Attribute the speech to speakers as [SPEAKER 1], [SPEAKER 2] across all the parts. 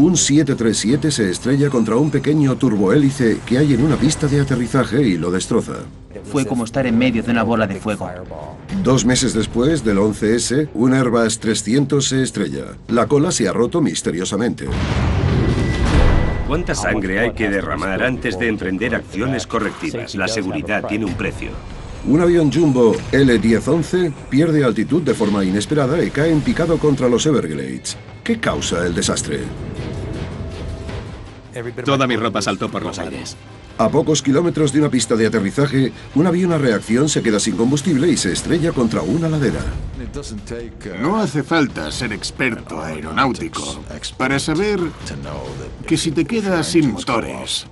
[SPEAKER 1] Un 737 se estrella contra un pequeño turbohélice que hay en una pista de aterrizaje y lo destroza.
[SPEAKER 2] Fue como estar en medio de una bola de fuego.
[SPEAKER 1] 2 meses después del 11S, un Airbus 300 se estrella. La cola se ha roto misteriosamente.
[SPEAKER 3] ¿Cuánta sangre hay que derramar antes de emprender acciones correctivas? La seguridad tiene un precio.
[SPEAKER 1] Un avión jumbo L-1011 pierde altitud de forma inesperada y cae en picado contra los Everglades. ¿Qué causa el desastre?
[SPEAKER 4] Toda mi ropa saltó por los aires.
[SPEAKER 1] A pocos kilómetros de una pista de aterrizaje, un avión a reacción se queda sin combustible y se estrella contra una ladera.
[SPEAKER 5] No hace falta ser experto aeronáutico para saber que si te quedas sin motores,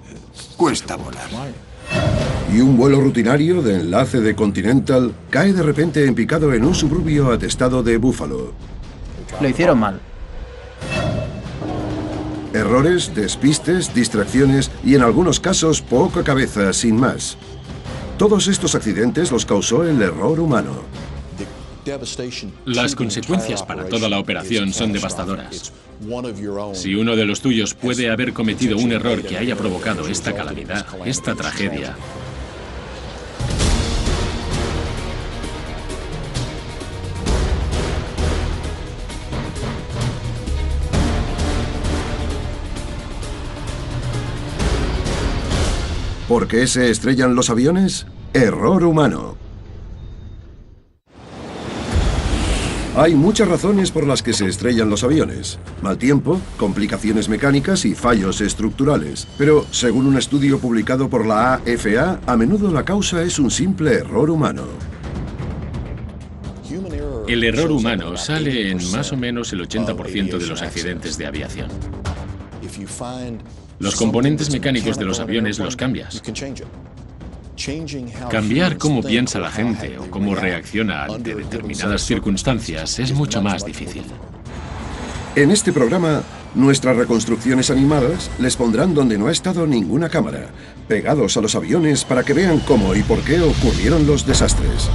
[SPEAKER 5] cuesta volar.
[SPEAKER 1] Y un vuelo rutinario de enlace de Continental cae de repente en picado en un suburbio atestado de Buffalo.
[SPEAKER 2] Lo hicieron mal.
[SPEAKER 1] Errores, despistes, distracciones y en algunos casos poca cabeza, sin más. Todos estos accidentes los causó el error humano.
[SPEAKER 4] Las consecuencias para toda la operación son devastadoras. Si uno de los tuyos puede haber cometido un error que haya provocado esta calamidad, esta tragedia,
[SPEAKER 1] ¿por qué se estrellan los aviones? Error humano. Hay muchas razones por las que se estrellan los aviones. Mal tiempo, complicaciones mecánicas y fallos estructurales. Pero, según un estudio publicado por la AFA, a menudo la causa es un simple error humano.
[SPEAKER 4] el error humano sale en más o menos el 80% de los accidentes de aviación. Los componentes mecánicos de los aviones los cambias. Cambiar cómo piensa la gente o cómo reacciona ante determinadas circunstancias es mucho más difícil.
[SPEAKER 1] En este programa, nuestras reconstrucciones animadas les pondrán donde no ha estado ninguna cámara, pegados a los aviones para que vean cómo y por qué ocurrieron los desastres.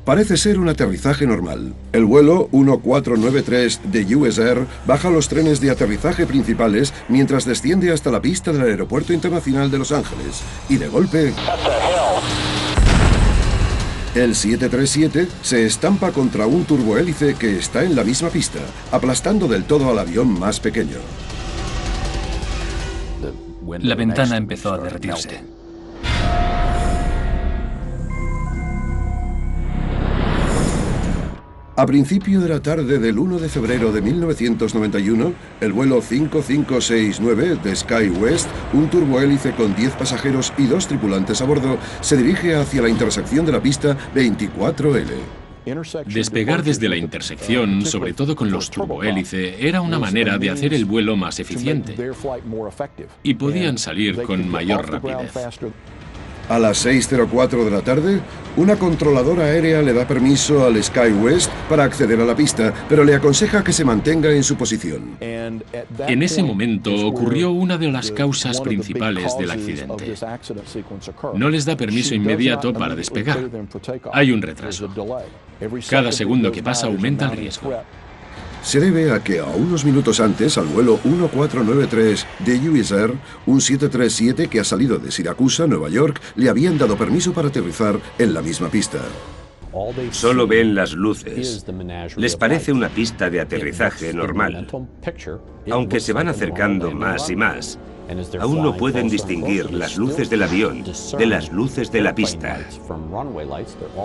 [SPEAKER 1] Parece ser un aterrizaje normal. El vuelo 1493 de US Air baja los trenes de aterrizaje principales mientras desciende hasta la pista del Aeropuerto Internacional de Los Ángeles. Y de golpe, el 737 se estampa contra un turbohélice que está en la misma pista, aplastando del todo al avión más pequeño.
[SPEAKER 6] La ventana empezó a derretirse.
[SPEAKER 1] A principio de la tarde del 1 de febrero de 1991, el vuelo 5569 de SkyWest, un turbohélice con 10 pasajeros y 2 tripulantes a bordo, se dirige hacia la intersección de la pista 24L.
[SPEAKER 4] Despegar desde la intersección, sobre todo con los turbohélice, era una manera de hacer el vuelo más eficiente y podían salir con mayor rapidez.
[SPEAKER 1] A las 6:04 de la tarde, una controladora aérea le da permiso al SkyWest para acceder a la pista, pero le aconseja que se mantenga en su posición.
[SPEAKER 4] En ese momento ocurrió una de las causas principales del accidente. No les da permiso inmediato para despegar. Hay un retraso. Cada segundo que pasa aumenta el riesgo.
[SPEAKER 1] Se debe a que a unos minutos antes, al vuelo 1493 de US Air, un 737 que ha salido de Siracusa, Nueva York, le habían dado permiso para aterrizar en la misma pista.
[SPEAKER 3] Solo ven las luces. Les parece una pista de aterrizaje normal. Aunque se van acercando más y más, aún no pueden distinguir las luces del avión de las luces de la pista.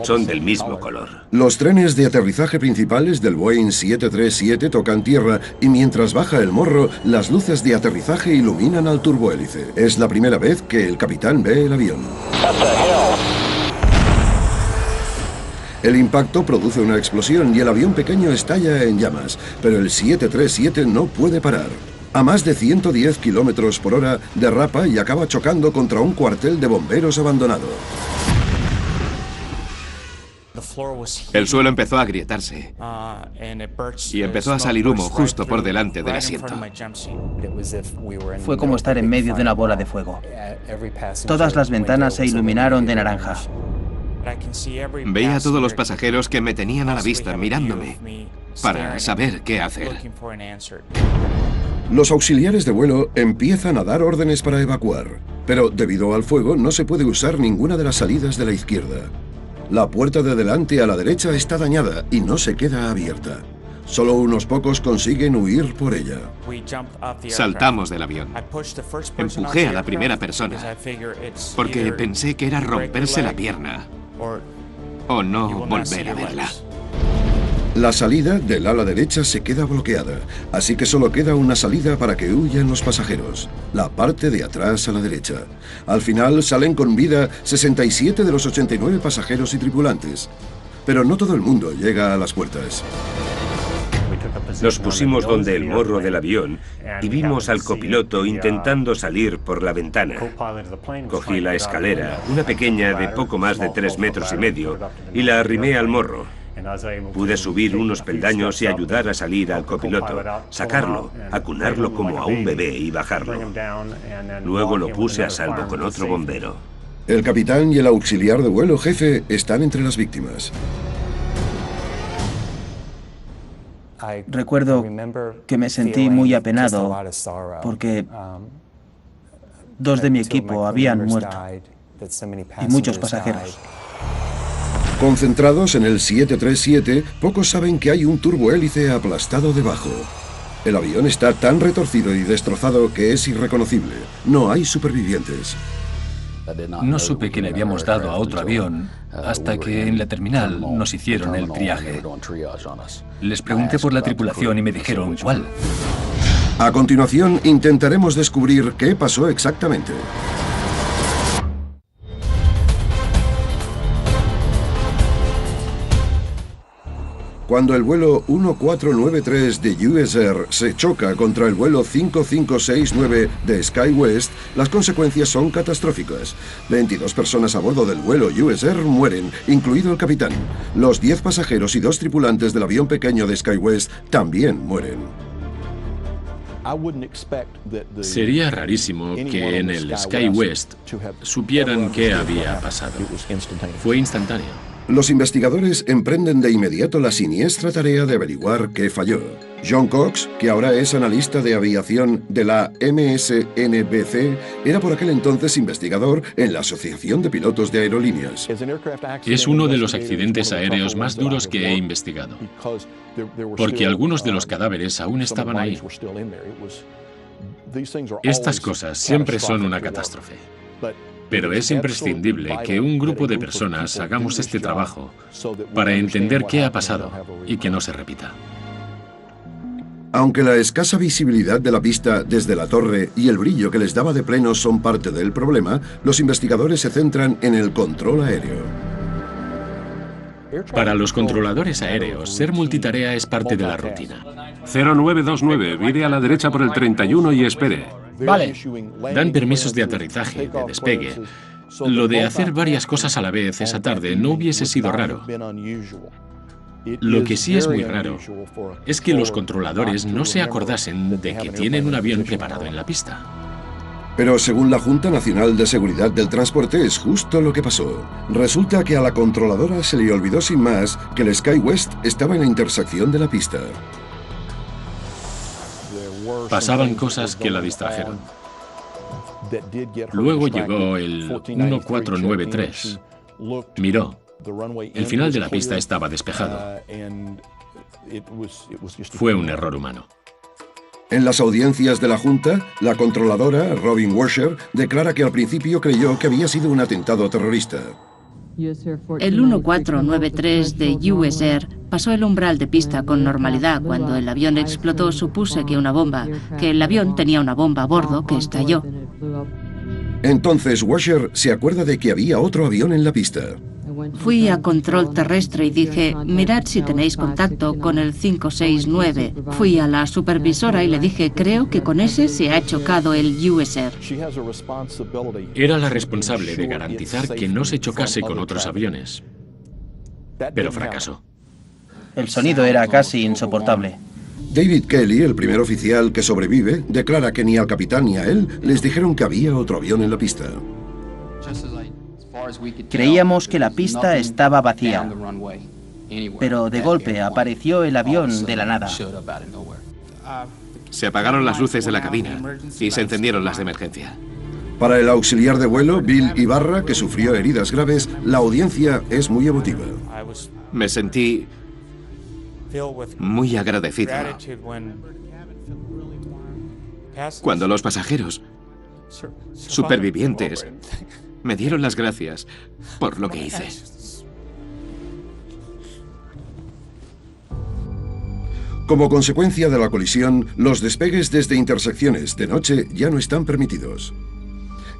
[SPEAKER 3] Son del mismo color.
[SPEAKER 1] Los trenes de aterrizaje principales del Boeing 737 tocan tierra y mientras baja el morro, las luces de aterrizaje iluminan al turbohélice. Es la primera vez que el capitán ve el avión. El impacto produce una explosión y el avión pequeño estalla en llamas, pero el 737 no puede parar. A más de 110 kilómetros por hora, derrapa y acaba chocando contra un cuartel de bomberos abandonado.
[SPEAKER 7] El suelo empezó a agrietarse y empezó a salir humo justo por delante del asiento.
[SPEAKER 2] Fue como estar en medio de una bola de fuego. Todas las ventanas se iluminaron de naranja.
[SPEAKER 7] Veía a todos los pasajeros que me tenían a la vista, mirándome. para saber qué hacer.
[SPEAKER 1] Los auxiliares de vuelo empiezan a dar órdenes para evacuar, pero debido al fuego no se puede usar ninguna de las salidas de la izquierda. La puerta de delante a la derecha está dañada y no se queda abierta. Solo unos pocos consiguen huir por ella.
[SPEAKER 7] Saltamos del avión. Empujé a la primera persona porque pensé que era romperse la pierna o no volver a verla.
[SPEAKER 1] La salida del ala derecha se queda bloqueada, así que solo queda una salida para que huyan los pasajeros, la parte de atrás a la derecha. Al final salen con vida 67 de los 89 pasajeros y tripulantes, pero no todo el mundo llega a las puertas.
[SPEAKER 3] Nos pusimos donde el morro del avión y vimos al copiloto intentando salir por la ventana. Cogí la escalera, una pequeña de poco más de 3,5 metros, y la arrimé al morro. Pude subir unos peldaños y ayudar a salir al copiloto, sacarlo, acunarlo como a un bebé y bajarlo. Luego lo puse a salvo con otro bombero.
[SPEAKER 1] El capitán y el auxiliar de vuelo jefe están entre las víctimas.
[SPEAKER 2] Recuerdo que me sentí muy apenado porque 2 de mi equipo habían muerto y muchos pasajeros.
[SPEAKER 1] Concentrados en el 737, pocos saben que hay un turbohélice aplastado debajo. El avión está tan retorcido y destrozado que es irreconocible. No hay supervivientes.
[SPEAKER 6] No supe que le habíamos dado a otro avión hasta que en la terminal nos hicieron el triaje. Les pregunté por la tripulación y me dijeron ¿cuál?
[SPEAKER 1] A continuación, intentaremos descubrir qué pasó exactamente. Cuando el vuelo 1493 de US Air se choca contra el vuelo 5569 de SkyWest, las consecuencias son catastróficas. 22 personas a bordo del vuelo US Air mueren, incluido el capitán. Los 10 pasajeros y 2 tripulantes del avión pequeño de SkyWest también mueren.
[SPEAKER 4] Sería rarísimo que en el SkyWest supieran qué había pasado. Fue instantáneo.
[SPEAKER 1] Los investigadores emprenden de inmediato la siniestra tarea de averiguar qué falló. John Cox, que ahora es analista de aviación de la MSNBC, era por aquel entonces investigador en la Asociación de Pilotos de Aerolíneas.
[SPEAKER 4] Es uno de los accidentes aéreos más duros que he investigado, porque algunos de los cadáveres aún estaban ahí. Estas cosas siempre son una catástrofe. Pero es imprescindible que un grupo de personas hagamos este trabajo para entender qué ha pasado y que no se repita.
[SPEAKER 1] Aunque la escasa visibilidad de la pista desde la torre y el brillo que les daba de pleno son parte del problema, los investigadores se centran en el control aéreo.
[SPEAKER 4] Para los controladores aéreos, ser multitarea es parte de la rutina.
[SPEAKER 8] 0929, vire a la derecha por el 31 y espere.
[SPEAKER 2] Vale.
[SPEAKER 4] Dan permisos de aterrizaje, de despegue. Lo de hacer varias cosas a la vez esa tarde no hubiese sido raro. Lo que sí es muy raro es que los controladores no se acordasen de que tienen un avión preparado en la pista.
[SPEAKER 1] Pero según la Junta Nacional de Seguridad del Transporte es justo lo que pasó. Resulta que a la controladora se le olvidó sin más que el SkyWest estaba en la intersección de la pista.
[SPEAKER 4] Pasaban cosas que la distrajeron. Luego llegó el 1493. Miró. El final de la pista estaba despejado. Fue un error humano.
[SPEAKER 1] En las audiencias de la Junta, la controladora, Robin Washer, declara que al principio creyó que había sido un atentado terrorista.
[SPEAKER 9] El 1493 de US Air pasó el umbral de pista con normalidad. Cuando el avión explotó, supuse que el avión tenía una bomba a bordo que estalló.
[SPEAKER 1] Entonces Washer se acuerda de que había otro avión en la pista.
[SPEAKER 9] Fui a control terrestre y dije, mirad si tenéis contacto con el 569. Fui a la supervisora y le dije, creo que con ese se ha chocado el US Air.
[SPEAKER 4] Era la responsable de garantizar que no se chocase con otros aviones. Pero fracasó.
[SPEAKER 2] El sonido era casi insoportable.
[SPEAKER 1] David Kelly, el primer oficial que sobrevive, declara que ni al capitán ni a él les dijeron que había otro avión en la pista.
[SPEAKER 2] Creíamos que la pista estaba vacía. pero de golpe apareció el avión de la nada.
[SPEAKER 7] Se apagaron las luces de la cabina y se encendieron las de emergencia.
[SPEAKER 1] Para el auxiliar de vuelo, Bill Ibarra, que sufrió heridas graves, la audiencia es muy emotiva.
[SPEAKER 7] Me sentí muy agradecido cuando los pasajeros supervivientes me dieron las gracias por lo que hice.
[SPEAKER 1] Como consecuencia de la colisión, los despegues desde intersecciones de noche ya no están permitidos.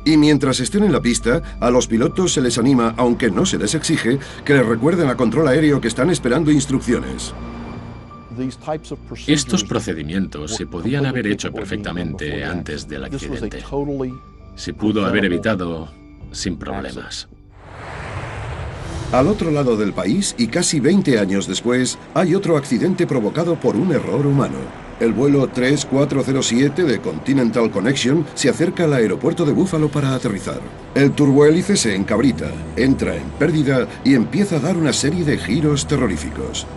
[SPEAKER 1] Y mientras estén en la pista, a los pilotos se les anima, aunque no se les exige, que les recuerden a control aéreo que están esperando instrucciones.
[SPEAKER 4] Estos procedimientos se podían haber hecho perfectamente antes del accidente. Se pudo haber evitado sin problemas.
[SPEAKER 1] Al otro lado del país, y casi 20 años después, hay otro accidente provocado por un error humano. El vuelo 3407 de Continental Connection se acerca al aeropuerto de Buffalo para aterrizar. El turbohélice se encabrita, entra en pérdida y empieza a dar una serie de giros terroríficos.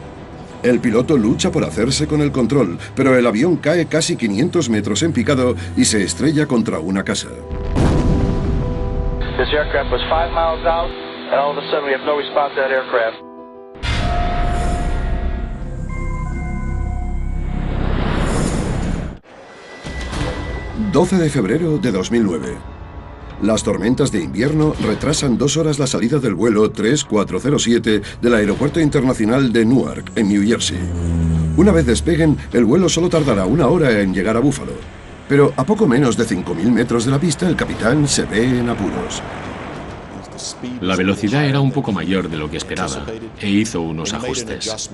[SPEAKER 1] El piloto lucha por hacerse con el control, pero el avión cae casi 500 metros en picado y se estrella contra una casa.
[SPEAKER 10] This aircraft was 5 miles out, and all of a sudden we have no response to that aircraft.
[SPEAKER 1] 12 de febrero de 2009. Las tormentas de invierno retrasan 2 horas la salida del vuelo 3407 del Aeropuerto Internacional de Newark, en New Jersey. Una vez despeguen, el vuelo solo tardará 1 hora en llegar a Buffalo. Pero a poco menos de 5.000 metros de la pista, el capitán se ve en apuros.
[SPEAKER 4] La velocidad era un poco mayor de lo que esperaba e hizo unos ajustes.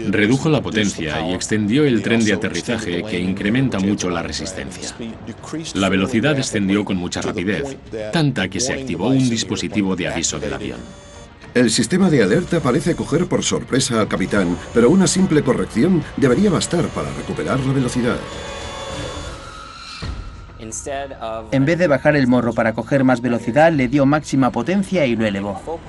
[SPEAKER 4] Redujo la potencia y extendió el tren de aterrizaje, que incrementa mucho la resistencia. La velocidad descendió con mucha rapidez, tanta que se activó un dispositivo de aviso del avión.
[SPEAKER 1] El sistema de alerta parece coger por sorpresa al capitán, pero una simple corrección debería bastar para recuperar la velocidad.
[SPEAKER 2] En vez de bajar el morro para coger más velocidad, le dio máxima potencia y lo elevó.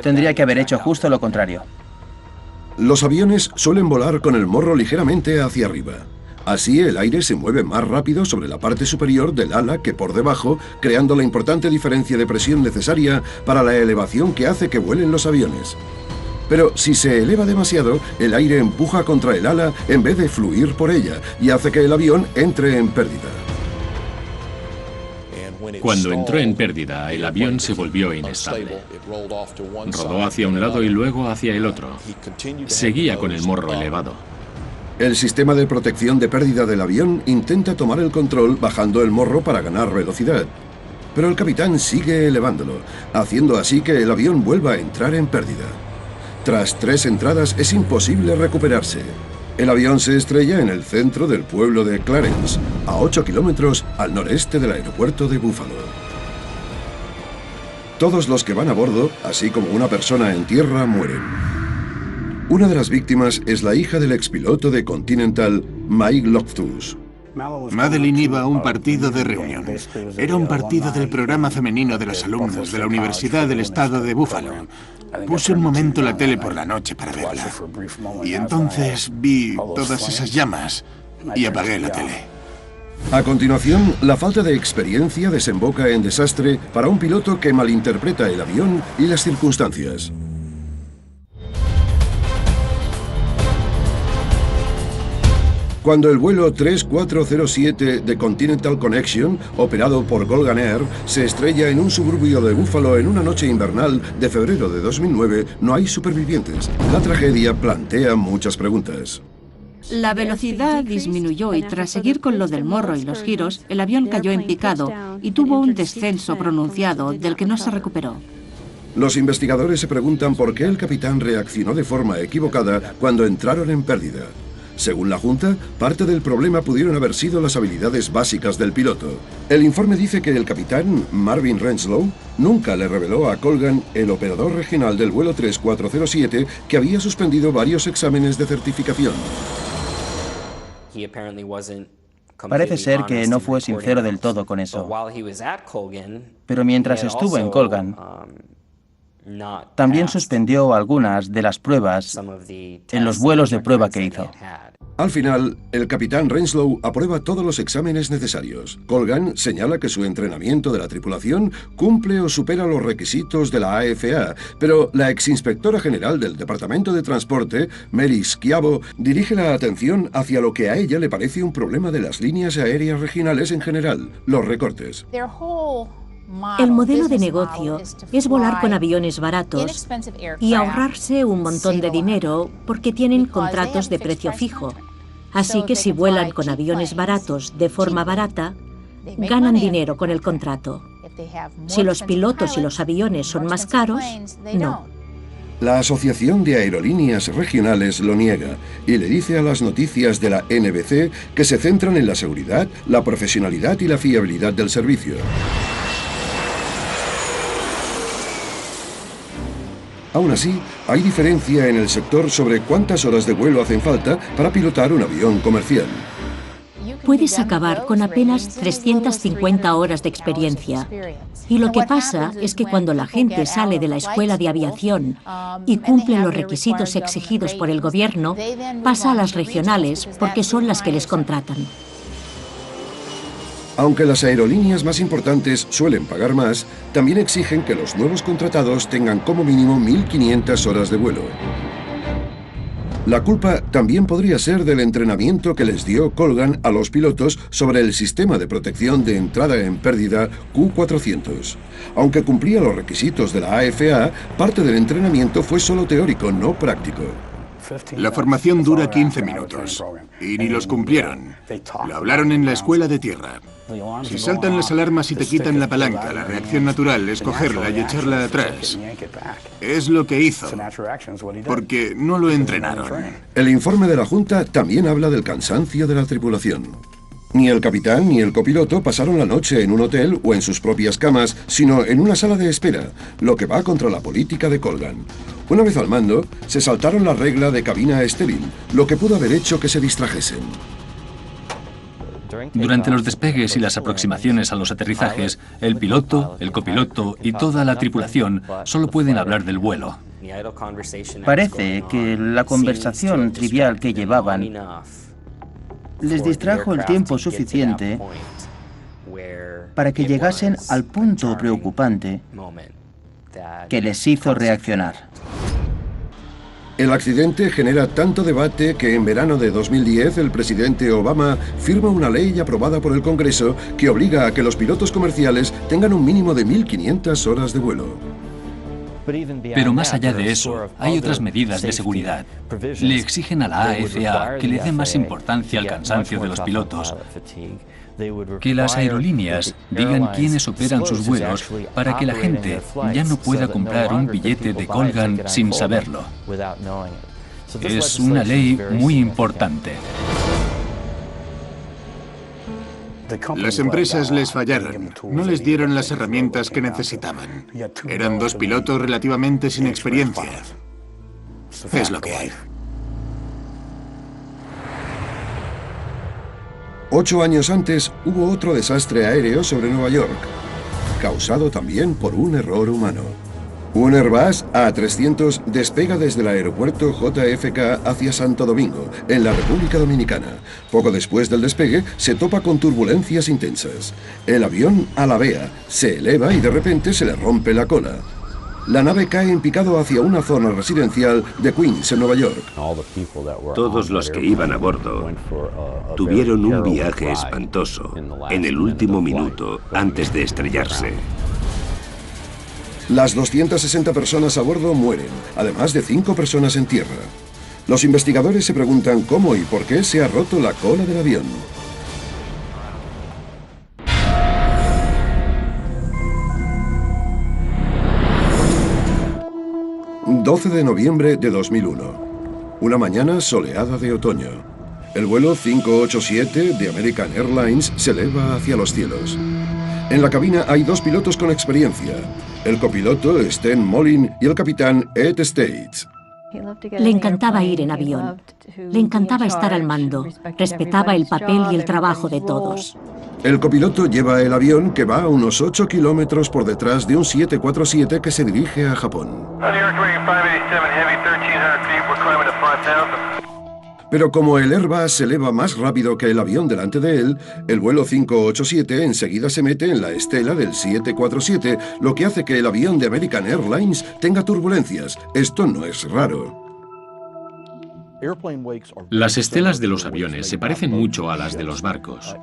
[SPEAKER 2] Tendría que haber hecho justo lo contrario.
[SPEAKER 1] Los aviones suelen volar con el morro ligeramente hacia arriba. Así el aire se mueve más rápido sobre la parte superior del ala que por debajo, creando la importante diferencia de presión necesaria para la elevación que hace que vuelen los aviones. Pero si se eleva demasiado, el aire empuja contra el ala en vez de fluir por ella y hace que el avión entre en pérdida.
[SPEAKER 4] Cuando entró en pérdida, el avión se volvió inestable. Rodó hacia un lado y luego hacia el otro. Seguía con el morro elevado.
[SPEAKER 1] El sistema de protección de pérdida del avión intenta tomar el control bajando el morro para ganar velocidad. Pero el capitán sigue elevándolo, haciendo así que el avión vuelva a entrar en pérdida. Tras 3 entradas es imposible recuperarse. El avión se estrella en el centro del pueblo de Clarence, a 8 kilómetros al noreste del aeropuerto de Buffalo. Todos los que van a bordo, así como una persona en tierra, mueren. Una de las víctimas es la hija del expiloto de Continental, Mike Loftus.
[SPEAKER 5] Madeline iba a un partido de reunión. Era un partido del programa femenino de los alumnos de la Universidad del Estado de Buffalo. Puse un momento la tele por la noche para verla. Y entonces vi todas esas llamas y apagué la tele.
[SPEAKER 1] A continuación, la falta de experiencia desemboca en desastre para un piloto que malinterpreta el avión y las circunstancias. Cuando el vuelo 3407 de Continental Connection, operado por Colgan Air, se estrella en un suburbio de Buffalo en una noche invernal de febrero de 2009, no hay supervivientes. La tragedia plantea muchas preguntas.
[SPEAKER 9] La velocidad disminuyó y tras seguir con lo del morro y los giros, el avión cayó en picado y tuvo un descenso pronunciado del que no se recuperó.
[SPEAKER 1] Los investigadores se preguntan por qué el capitán reaccionó de forma equivocada cuando entraron en pérdida. Según la Junta, parte del problema pudieron haber sido las habilidades básicas del piloto. El informe dice que el capitán, Marvin Renslow, nunca le reveló a Colgan, el operador regional del vuelo 3407, que había suspendido varios exámenes de certificación.
[SPEAKER 2] Parece ser que no fue sincero del todo con eso. Pero mientras estuvo en Colgan, También suspendió algunas de las pruebas en los vuelos de prueba que hizo.
[SPEAKER 1] Al final, el capitán Renslow aprueba todos los exámenes necesarios. Colgan señala que su entrenamiento de la tripulación cumple o supera los requisitos de la AFA, pero la exinspectora general del Departamento de Transporte, Mary Schiavo, dirige la atención hacia lo que a ella le parece un problema de las líneas aéreas regionales en general, los recortes.
[SPEAKER 11] El modelo de negocio es volar con aviones baratos y ahorrarse un montón de dinero porque tienen contratos de precio fijo. Así que si vuelan con aviones baratos de forma barata, ganan dinero con el contrato. Si los pilotos y los aviones son más caros, no.
[SPEAKER 1] La Asociación de Aerolíneas Regionales lo niega y le dice a las noticias de la NBC que se centran en la seguridad, la profesionalidad y la fiabilidad del servicio. Aún así, hay diferencia en el sector sobre cuántas horas de vuelo hacen falta para pilotar un avión comercial.
[SPEAKER 11] Puedes acabar con apenas 350 horas de experiencia. Y lo que pasa es que cuando la gente sale de la escuela de aviación y cumple los requisitos exigidos por el gobierno, pasa a las regionales porque son las que les contratan.
[SPEAKER 1] Aunque las aerolíneas más importantes suelen pagar más, también exigen que los nuevos contratados tengan como mínimo 1.500 horas de vuelo. La culpa también podría ser del entrenamiento que les dio Colgan a los pilotos sobre el sistema de protección de entrada en pérdida Q400. Aunque cumplía los requisitos de la AFA, parte del entrenamiento fue solo teórico, no práctico.
[SPEAKER 5] La formación dura 15 minutos y ni los cumplieron. Lo hablaron en la escuela de tierra. Si saltan las alarmas y te quitan la palanca, la reacción natural es cogerla y echarla atrás. Es lo que hizo, porque no lo entrenaron.
[SPEAKER 1] El informe de la Junta también habla del cansancio de la tripulación. Ni el capitán ni el copiloto pasaron la noche en un hotel o en sus propias camas, sino en una sala de espera, lo que va contra la política de Colgan. Una vez al mando, se saltaron la regla de cabina estéril, lo que pudo haber hecho que se distrajesen.
[SPEAKER 6] Durante los despegues y las aproximaciones a los aterrizajes, el piloto, el copiloto y toda la tripulación solo pueden hablar del vuelo.
[SPEAKER 2] Parece que la conversación trivial que llevaban les distrajo el tiempo suficiente para que llegasen al punto preocupante que les hizo reaccionar.
[SPEAKER 1] El accidente genera tanto debate que en verano de 2010 el presidente Obama firma una ley aprobada por el Congreso que obliga a que los pilotos comerciales tengan un mínimo de 1.500 horas de vuelo.
[SPEAKER 6] Pero más allá de eso, hay otras medidas de seguridad. Le exigen a la AFA que le dé más importancia al cansancio de los pilotos, que las aerolíneas digan quiénes operan sus vuelos para que la gente ya no pueda comprar un billete de Colgan sin saberlo. Es una ley muy importante.
[SPEAKER 5] Las empresas les fallaron, no les dieron las herramientas que necesitaban. Eran dos pilotos relativamente sin experiencia. Es lo que hay.
[SPEAKER 1] 8 años antes hubo otro desastre aéreo sobre Nueva York, causado también por un error humano. Un Airbus A300 despega desde el aeropuerto JFK hacia Santo Domingo, en la República Dominicana. Poco después del despegue, se topa con turbulencias intensas. El avión alabea, se eleva y de repente se le rompe la cola. La nave cae en picado hacia una zona residencial de Queens, en Nueva York.
[SPEAKER 3] Todos los que iban a bordo tuvieron un viaje espantoso en el último minuto antes de estrellarse.
[SPEAKER 1] Las 260 personas a bordo mueren, además de 5 personas en tierra. Los investigadores se preguntan cómo y por qué se ha roto la cola del avión. ...12 de noviembre de 2001... ...una mañana soleada de otoño... ...el vuelo 587 de American Airlines se eleva hacia los cielos... En la cabina hay 2 pilotos con experiencia... ...el copiloto Sten Mollin y el capitán Ed States...
[SPEAKER 11] Le encantaba ir en avión. Le encantaba estar al mando. Respetaba el papel y el trabajo de todos.
[SPEAKER 1] El copiloto lleva el avión que va a unos 8 kilómetros por detrás de un 747 que se dirige a Japón. Pero como el Airbus se eleva más rápido que el avión delante de él, el vuelo 587 enseguida se mete en la estela del 747, lo que hace que el avión de American Airlines tenga turbulencias. Esto no es raro.
[SPEAKER 4] Las estelas de los aviones se parecen mucho a las de los barcos.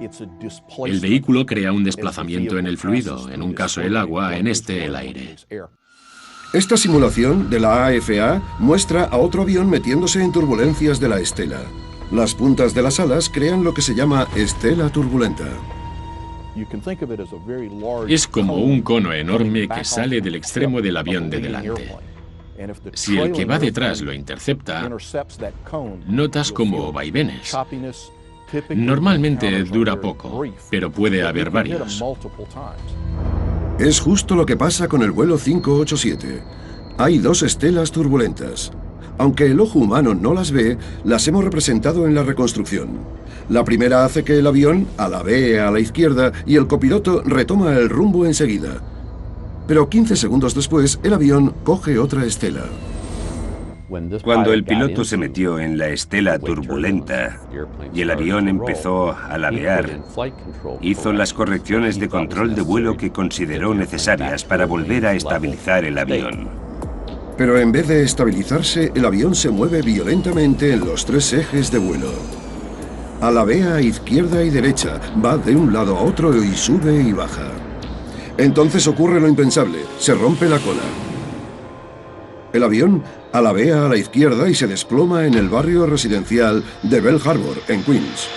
[SPEAKER 4] El vehículo crea un desplazamiento en el fluido, en un caso el agua, en este el aire.
[SPEAKER 1] Esta simulación de la AFA muestra a otro avión metiéndose en turbulencias de la estela. Las puntas de las alas crean lo que se llama estela turbulenta.
[SPEAKER 4] Es como un cono enorme que sale del extremo del avión de delante. Si el que va detrás lo intercepta, notas como vaivenes. Normalmente dura poco, pero puede haber varios.
[SPEAKER 1] Es justo lo que pasa con el vuelo 587. Hay dos estelas turbulentas. Aunque el ojo humano no las ve, las hemos representado en la reconstrucción. La primera hace que el avión alabee a la izquierda y el copiloto retoma el rumbo enseguida. Pero 15 segundos después, el avión coge otra estela.
[SPEAKER 3] Cuando el piloto se metió en la estela turbulenta y el avión empezó a ladear, hizo las correcciones de control de vuelo que consideró necesarias para volver a estabilizar el avión.
[SPEAKER 1] Pero en vez de estabilizarse, el avión se mueve violentamente en los tres ejes de vuelo. Alabea a izquierda y derecha, va de un lado a otro y sube y baja. Entonces ocurre lo impensable, se rompe la cola. El avión alabea a la izquierda y se desploma en el barrio residencial de Bell Harbor, en Queens.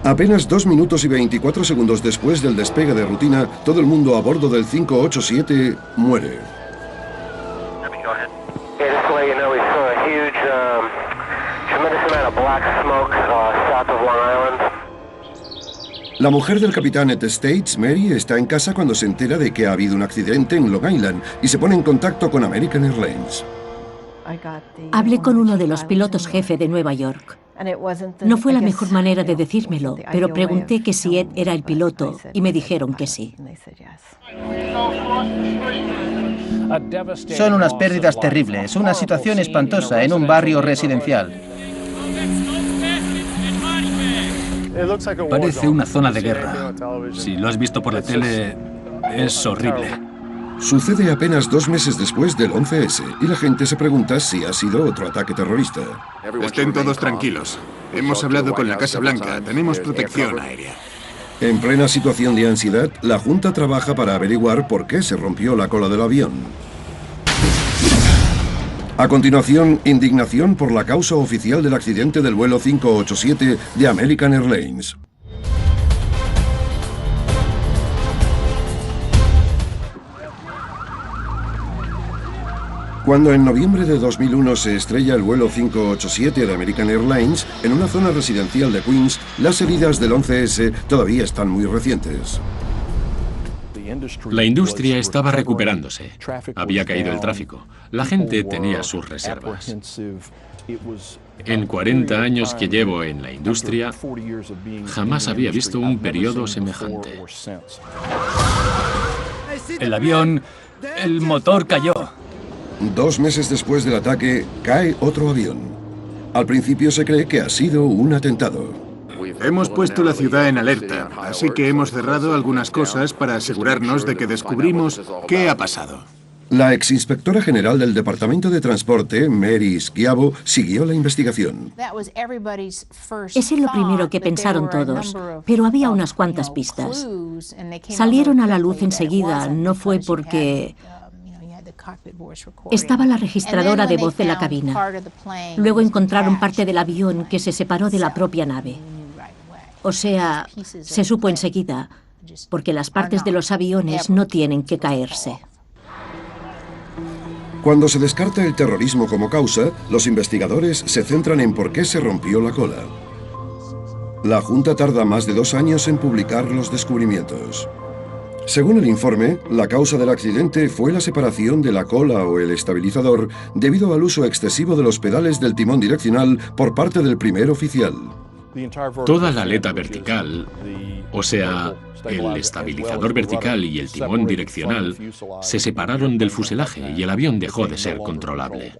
[SPEAKER 1] Apenas 2 minutos y 24 segundos después del despegue de rutina, todo el mundo a bordo del 587 muere. La mujer del capitán Ed States, Mary, está en casa cuando se entera de que ha habido un accidente en Long Island y se pone en contacto con American Airlines.
[SPEAKER 11] Hablé con uno de los pilotos jefe de Nueva York. No fue la mejor manera de decírmelo, pero pregunté que si Ed era el piloto y me dijeron que sí.
[SPEAKER 2] Son unas pérdidas terribles, una situación espantosa en un barrio residencial.
[SPEAKER 6] Parece una zona de guerra. Si lo has visto por la tele, es horrible.
[SPEAKER 1] Sucede apenas 2 meses después del 11S y la gente se pregunta si ha sido otro ataque terrorista.
[SPEAKER 5] Estén todos tranquilos. Hemos hablado con la Casa Blanca. Tenemos protección aérea.
[SPEAKER 1] En plena situación de ansiedad, la Junta trabaja para averiguar por qué se rompió la cola del avión. A continuación, indignación por la causa oficial del accidente del vuelo 587 de American Airlines. Cuando en noviembre de 2001 se estrella el vuelo 587 de American Airlines, en una zona residencial de Queens, las heridas del 11S todavía están muy recientes.
[SPEAKER 4] La industria estaba recuperándose. Había caído el tráfico. La gente tenía sus reservas. En 40 años que llevo en la industria, jamás había visto un periodo semejante.
[SPEAKER 6] El avión, el motor cayó.
[SPEAKER 1] 2 meses después del ataque, cae otro avión. Al principio se cree que ha sido un atentado.
[SPEAKER 5] Hemos puesto la ciudad en alerta, así que hemos cerrado algunas cosas para asegurarnos de que descubrimos qué ha pasado.
[SPEAKER 1] La exinspectora general del Departamento de Transporte, Mary Schiavo, siguió la investigación.
[SPEAKER 11] Ese es lo primero que pensaron todos, pero había unas cuantas pistas. Salieron a la luz enseguida, no fue porque... Estaba la registradora de voz de la cabina. Luego encontraron parte del avión que se separó de la propia nave. O sea, se supo enseguida, porque las partes de los aviones no tienen que caerse.
[SPEAKER 1] Cuando se descarta el terrorismo como causa, los investigadores se centran en por qué se rompió la cola. La Junta tarda más de 2 años en publicar los descubrimientos. Según el informe, la causa del accidente fue la separación de la cola o el estabilizador debido al uso excesivo de los pedales del timón direccional por parte del primer oficial.
[SPEAKER 4] Toda la aleta vertical, o sea, el estabilizador vertical y el timón direccional, se separaron del fuselaje y el avión dejó de ser controlable.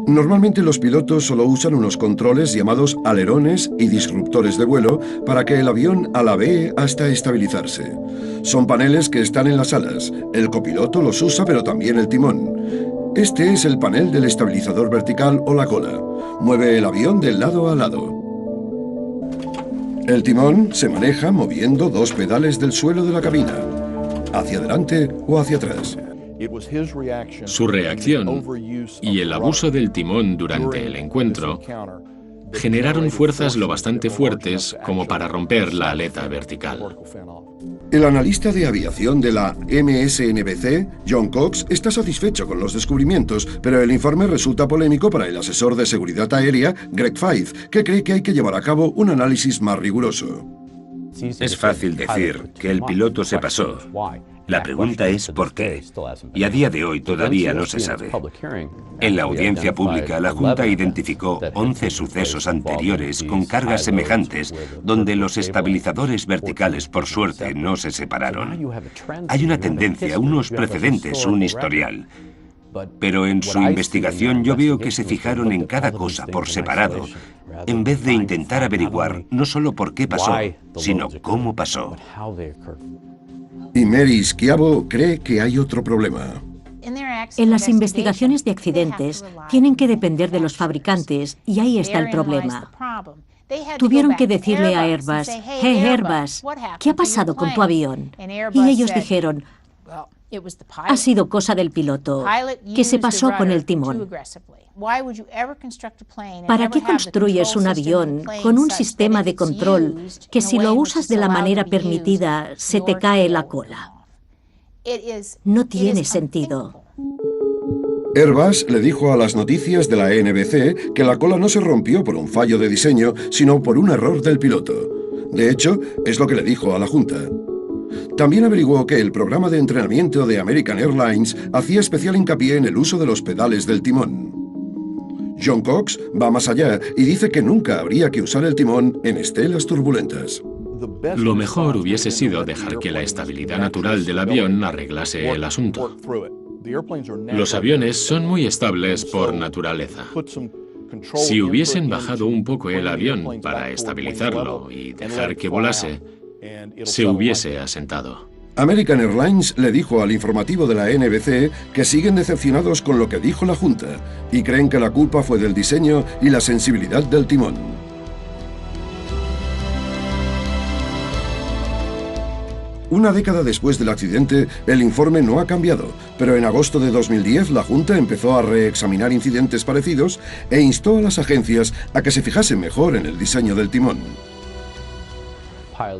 [SPEAKER 1] Normalmente los pilotos solo usan unos controles llamados alerones y disruptores de vuelo para que el avión alabee hasta estabilizarse. Son paneles que están en las alas. El copiloto los usa, pero también el timón. Este es el panel del estabilizador vertical o la cola. Mueve el avión de lado a lado. El timón se maneja moviendo dos pedales del suelo de la cabina, hacia adelante o hacia atrás.
[SPEAKER 4] Su reacción y el abuso del timón durante el encuentro generaron fuerzas lo bastante fuertes como para romper la aleta vertical.
[SPEAKER 1] El analista de aviación de la MSNBC, John Cox, está satisfecho con los descubrimientos, pero el informe resulta polémico para el asesor de seguridad aérea, Greg Feith, que cree que hay que llevar a cabo un análisis más riguroso.
[SPEAKER 3] Es fácil decir que el piloto se pasó. La pregunta es ¿por qué? Y a día de hoy todavía no se sabe. En la audiencia pública, la Junta identificó 11 sucesos anteriores con cargas semejantes donde los estabilizadores verticales, por suerte, no se separaron. Hay una tendencia, unos precedentes, un historial. Pero en su investigación yo veo que se fijaron en cada cosa por separado, en vez de intentar averiguar no solo por qué pasó, sino cómo pasó.
[SPEAKER 1] Y Mary Schiavo cree que hay otro problema.
[SPEAKER 11] En las investigaciones de accidentes tienen que depender de los fabricantes y ahí está el problema. Tuvieron que decirle a Airbus, «Hey Airbus, ¿qué ha pasado con tu avión?» Y ellos dijeron, «Ha sido cosa del piloto, que se pasó con el timón». ¿Para qué construyes un avión con un sistema de control que si lo usas de la manera permitida se te cae la cola? No tiene sentido.
[SPEAKER 1] Airbus le dijo a las noticias de la NBC que la cola no se rompió por un fallo de diseño, sino por un error del piloto. De hecho, es lo que le dijo a la Junta. También averiguó que el programa de entrenamiento de American Airlines hacía especial hincapié en el uso de los pedales del timón. John Cox va más allá y dice que nunca habría que usar el timón en estelas turbulentas.
[SPEAKER 4] Lo mejor hubiese sido dejar que la estabilidad natural del avión arreglase el asunto. Los aviones son muy estables por naturaleza. Si hubiesen bajado un poco el avión para estabilizarlo y dejar que volase, se hubiese asentado.
[SPEAKER 1] American Airlines le dijo al informativo de la NBC que siguen decepcionados con lo que dijo la Junta y creen que la culpa fue del diseño y la sensibilidad del timón. Una década después del accidente, el informe no ha cambiado, pero en agosto de 2010 la Junta empezó a reexaminar incidentes parecidos e instó a las agencias a que se fijasen mejor en el diseño del timón.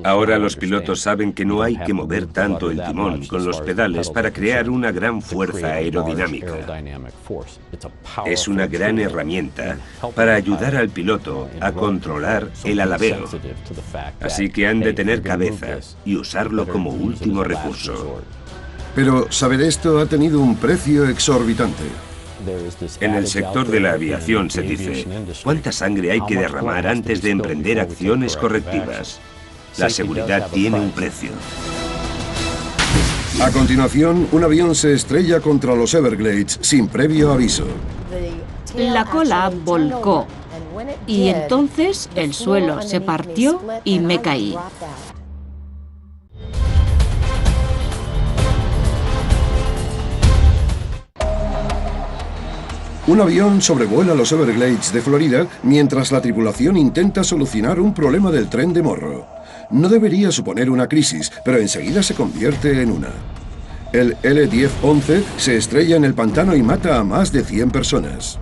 [SPEAKER 3] Ahora los pilotos saben que no hay que mover tanto el timón con los pedales para crear una gran fuerza aerodinámica. Es una gran herramienta para ayudar al piloto a controlar el alabeo. Así que han de tener cabeza y usarlo como último recurso.
[SPEAKER 1] Pero saber esto ha tenido un precio exorbitante.
[SPEAKER 3] En el sector de la aviación se dice, ¿cuánta sangre hay que derramar antes de emprender acciones correctivas? La seguridad tiene un precio.
[SPEAKER 1] A continuación, un avión se estrella contra los Everglades sin previo aviso.
[SPEAKER 9] La cola volcó y entonces el suelo se partió y me caí.
[SPEAKER 1] Un avión sobrevuela los Everglades de Florida mientras la tripulación intenta solucionar un problema del tren de Morro. No debería suponer una crisis, pero enseguida se convierte en una. El L-1011 se estrella en el pantano y mata a más de 100 personas.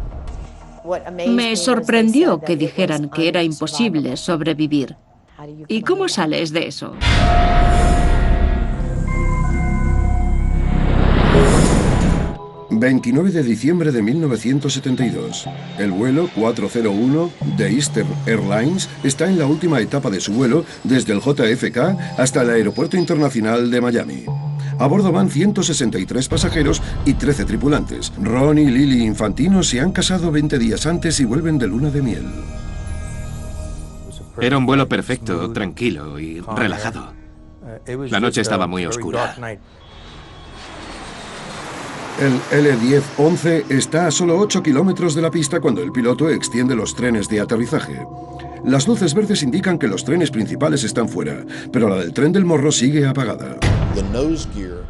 [SPEAKER 9] Me sorprendió que dijeran que era imposible sobrevivir. ¿Y cómo sales de eso?
[SPEAKER 1] 29 de diciembre de 1972. El vuelo 401 de Eastern Airlines está en la última etapa de su vuelo desde el JFK hasta el Aeropuerto Internacional de Miami. A bordo van 163 pasajeros y 13 tripulantes. Ron y Lily Infantino se han casado 20 días antes y vuelven de luna de miel.
[SPEAKER 7] Era un vuelo perfecto, tranquilo y relajado. La noche estaba muy oscura.
[SPEAKER 1] El L-10-11 está a solo 8 kilómetros de la pista cuando el piloto extiende los trenes de aterrizaje. Las luces verdes indican que los trenes principales están fuera, pero la del tren del morro sigue apagada.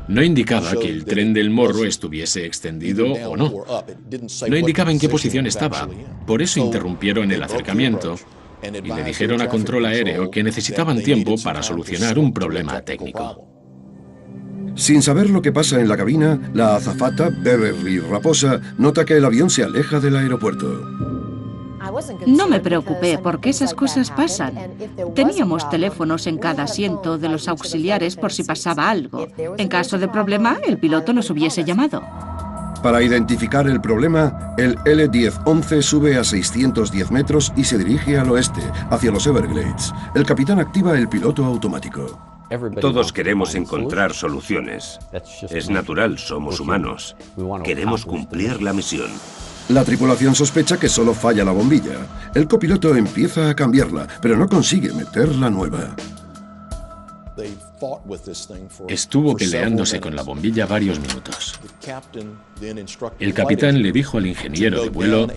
[SPEAKER 4] No indicaba que el tren del morro estuviese extendido o no. No indicaba en qué posición estaba. Por eso interrumpieron el acercamiento y le dijeron a control aéreo que necesitaban tiempo para solucionar un problema técnico.
[SPEAKER 1] Sin saber lo que pasa en la cabina, la azafata Beverly Raposa nota que el avión se aleja del aeropuerto.
[SPEAKER 9] No me preocupé porque esas cosas pasan. Teníamos teléfonos en cada asiento de los auxiliares por si pasaba algo. En caso de problema, el piloto nos hubiese llamado.
[SPEAKER 1] Para identificar el problema, el L-10-11 sube a 610 metros y se dirige al oeste, hacia los Everglades. El capitán activa el piloto automático.
[SPEAKER 3] Todos queremos encontrar soluciones. Es natural, somos humanos. Queremos cumplir la misión.
[SPEAKER 1] La tripulación sospecha que solo falla la bombilla. El copiloto empieza a cambiarla, pero no consigue meter la nueva.
[SPEAKER 4] Estuvo peleándose con la bombilla varios minutos. El capitán le dijo al ingeniero de vuelo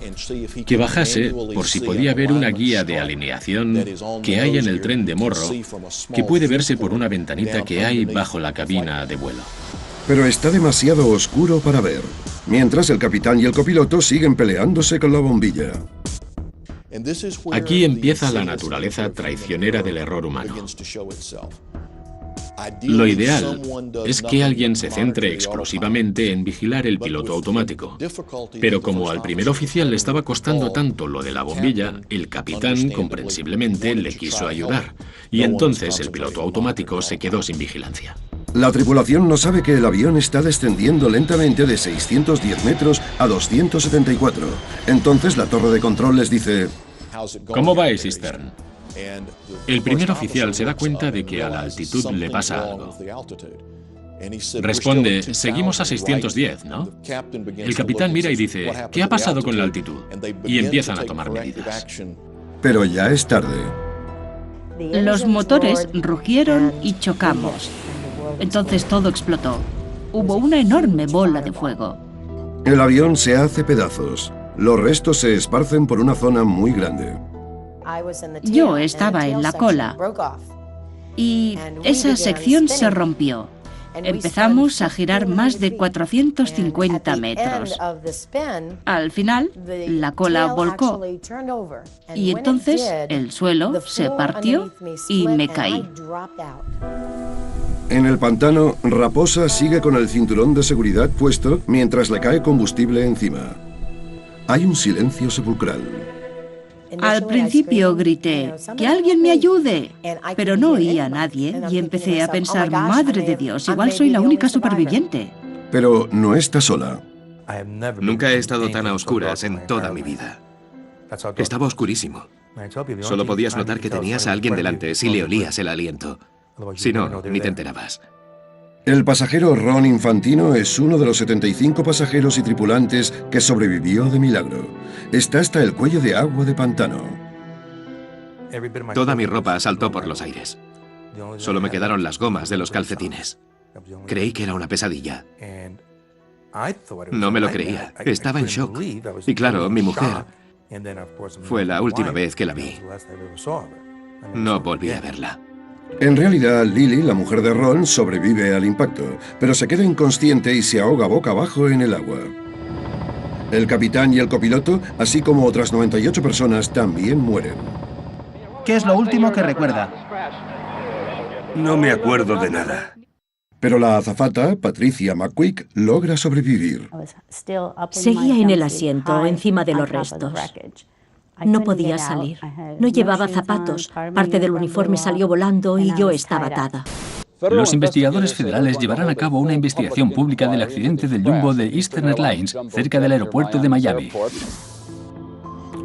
[SPEAKER 4] que bajase por si podía ver una guía de alineación que hay en el tren de morro que puede verse por una ventanita que hay bajo la cabina de vuelo.
[SPEAKER 1] Pero está demasiado oscuro para ver, mientras el capitán y el copiloto siguen peleándose con la bombilla.
[SPEAKER 4] Aquí empieza la naturaleza traicionera del error humano. Lo ideal es que alguien se centre exclusivamente en vigilar el piloto automático. Pero como al primer oficial le estaba costando tanto lo de la bombilla, el capitán comprensiblemente le quiso ayudar. Y entonces el piloto automático se quedó sin vigilancia.
[SPEAKER 1] La tripulación no sabe que el avión está descendiendo lentamente de 610 metros a 274. Entonces la torre de control les dice:
[SPEAKER 4] ¿Cómo vais, Eastern? El primer oficial se da cuenta de que a la altitud le pasa algo. Responde: seguimos a 610, ¿no? El capitán mira y dice: ¿qué ha pasado con la altitud? Y empiezan a tomar medidas.
[SPEAKER 1] Pero ya es tarde.
[SPEAKER 9] Los motores rugieron y chocamos. Entonces todo explotó. Hubo una enorme bola de fuego.
[SPEAKER 1] El avión se hace pedazos. Los restos se esparcen por una zona muy grande.
[SPEAKER 9] Yo estaba en la cola y esa sección se rompió. Empezamos a girar más de 450 metros. Al final, la cola volcó y entonces el suelo se partió y me caí.
[SPEAKER 1] En el pantano, Raposa sigue con el cinturón de seguridad puesto mientras le cae combustible encima. Hay un silencio sepulcral.
[SPEAKER 9] Al principio grité: ¡que alguien me ayude! Pero no oía a nadie y empecé a pensar: ¡madre de Dios, igual soy la única superviviente!
[SPEAKER 1] Pero no está sola.
[SPEAKER 7] Nunca he estado tan a oscuras en toda mi vida. Estaba oscurísimo. Solo podías notar que tenías a alguien delante si le olías el aliento. Si no, ni te enterabas.
[SPEAKER 1] El pasajero Ron Infantino es uno de los 75 pasajeros y tripulantes que sobrevivió de milagro. Está hasta el cuello de agua de pantano.
[SPEAKER 7] Toda mi ropa saltó por los aires. Solo me quedaron las gomas de los calcetines. Creí que era una pesadilla. No me lo creía. Estaba en shock. Y claro, mi mujer fue la última vez que la vi. No volví a verla.
[SPEAKER 1] En realidad, Lily, la mujer de Ron, sobrevive al impacto, pero se queda inconsciente y se ahoga boca abajo en el agua. El capitán y el copiloto, así como otras 98 personas, también mueren.
[SPEAKER 2] ¿Qué es lo último que recuerda?
[SPEAKER 3] No me acuerdo de nada.
[SPEAKER 1] Pero la azafata, Patricia McQuick, logra sobrevivir.
[SPEAKER 11] Seguía en el asiento, encima de los restos. No podía salir. No llevaba zapatos. Parte del uniforme salió volando y yo estaba atada.
[SPEAKER 6] Los investigadores federales llevarán a cabo una investigación pública del accidente del Jumbo de Eastern Airlines cerca del aeropuerto de Miami.